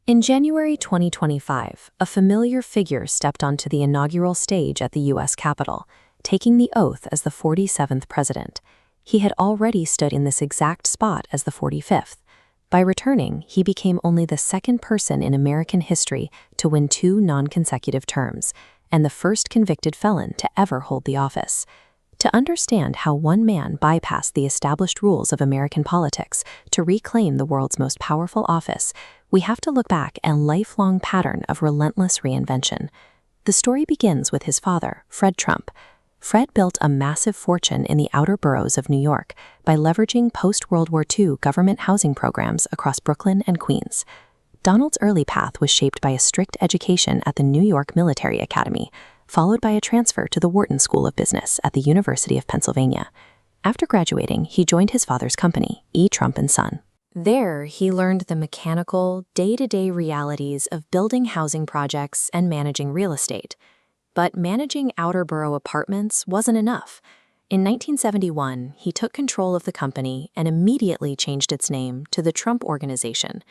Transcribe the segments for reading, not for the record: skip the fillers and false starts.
In January 2025, a familiar figure stepped onto the inaugural stage at the U.S. Capitol, taking the oath as the 47th president. He had already stood in this exact spot as the 45th. By returning, he became only the second person in American history to win 2 non-consecutive terms, and the first convicted felon to ever hold the office. To understand how one man bypassed the established rules of American politics to reclaim the world's most powerful office, we have to look back at a lifelong pattern of relentless reinvention. The story begins with his father, Fred Trump. Fred built a massive fortune in the outer boroughs of New York by leveraging post-World War II government housing programs across Brooklyn and Queens. Donald's early path was shaped by a strict education at the New York Military Academy, followed by a transfer to the Wharton School of Business at the University of Pennsylvania. After graduating, he joined his father's company, E. Trump & Son. There, he learned the mechanical, day-to-day realities of building housing projects and managing real estate. But managing outer borough apartments wasn't enough. In 1971, he took control of the company and immediately changed its name to the Trump Organization.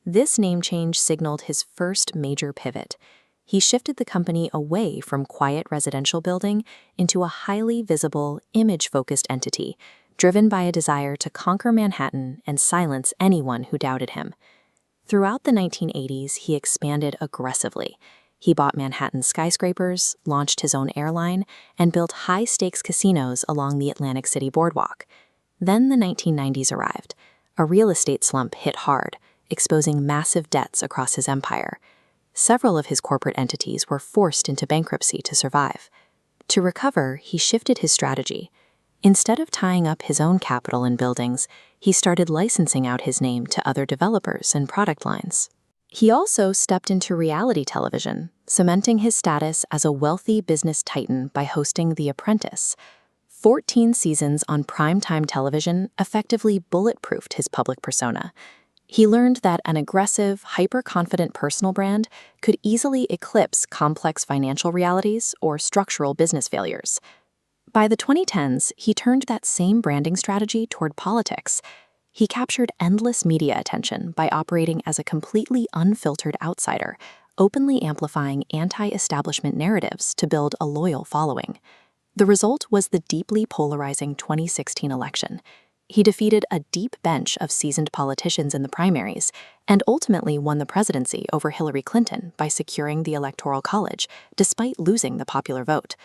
This name change signaled his first major pivot. He shifted the company away from quiet residential building into a highly visible, image-focused entity, driven by a desire to conquer Manhattan and silence anyone who doubted him. Throughout the 1980s, he expanded aggressively. He bought Manhattan skyscrapers, launched his own airline, and built high-stakes casinos along the Atlantic City boardwalk. Then the 1990s arrived. A real estate slump hit hard, exposing massive debts across his empire. Several of his corporate entities were forced into bankruptcy to survive. To recover, he shifted his strategy. Instead of tying up his own capital in buildings, he started licensing out his name to other developers and product lines. He also stepped into reality television, cementing his status as a wealthy business titan by hosting The Apprentice. 14 seasons on primetime television effectively bulletproofed his public persona. He learned that an aggressive, hyper-confident personal brand could easily eclipse complex financial realities or structural business failures. By the 2010s, he turned that same branding strategy toward politics. He captured endless media attention by operating as a completely unfiltered outsider, openly amplifying anti-establishment narratives to build a loyal following. The result was the deeply polarizing 2016 election. He defeated a deep bench of seasoned politicians in the primaries and ultimately won the presidency over Hillary Clinton by securing the Electoral College, despite losing the popular vote.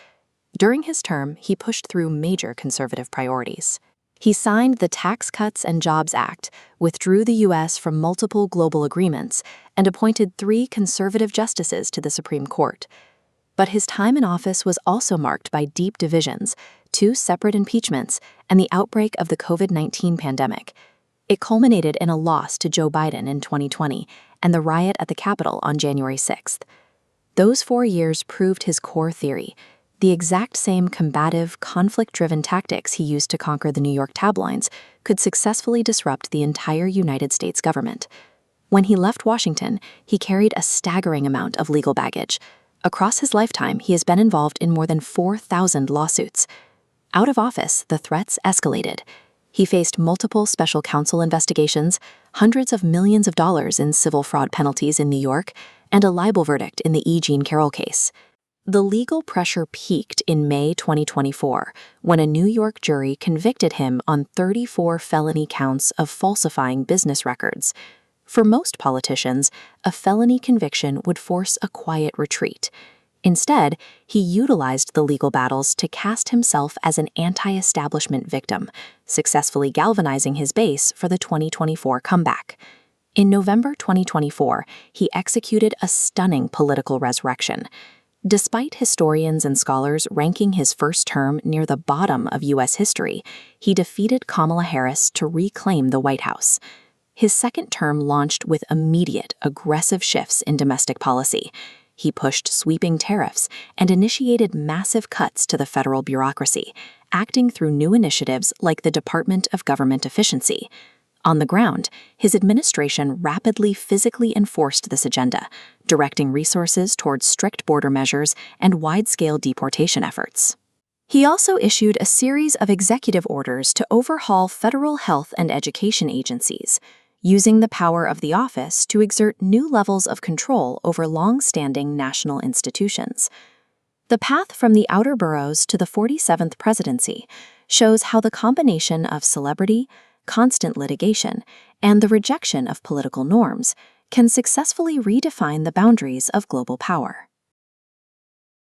During his term, he pushed through major conservative priorities. He signed the Tax Cuts and Jobs Act, withdrew the U.S. from multiple global agreements, and appointed 3 conservative justices to the Supreme Court. But his time in office was also marked by deep divisions, 2 separate impeachments, and the outbreak of the COVID-19 pandemic. It culminated in a loss to Joe Biden in 2020 and the riot at the Capitol on January 6th. Those 4 years proved his core theory, the exact same combative, conflict-driven tactics he used to conquer the New York tabloids could successfully disrupt the entire United States government. When he left Washington, he carried a staggering amount of legal baggage. Across his lifetime, he has been involved in more than 4,000 lawsuits. Out of office, the threats escalated. He faced multiple special counsel investigations, hundreds of millions of dollars in civil fraud penalties in New York, and a libel verdict in the E. Jean Carroll case. The legal pressure peaked in May 2024, when a New York jury convicted him on 34 felony counts of falsifying business records. For most politicians, a felony conviction would force a quiet retreat. Instead, he utilized the legal battles to cast himself as an anti-establishment victim, successfully galvanizing his base for the 2024 comeback. In November 2024, he executed a stunning political resurrection. Despite historians and scholars ranking his first term near the bottom of U.S. history, he defeated Kamala Harris to reclaim the White House. His second term launched with immediate, aggressive shifts in domestic policy. He pushed sweeping tariffs and initiated massive cuts to the federal bureaucracy, acting through new initiatives like the Department of Government Efficiency. On the ground, his administration rapidly physically enforced this agenda, directing resources towards strict border measures and wide-scale deportation efforts. He also issued a series of executive orders to overhaul federal health and education agencies. using the power of the office to exert new levels of control over long-standing national institutions. The path from the outer boroughs to the 47th presidency shows how the combination of celebrity, constant litigation, and the rejection of political norms can successfully redefine the boundaries of global power.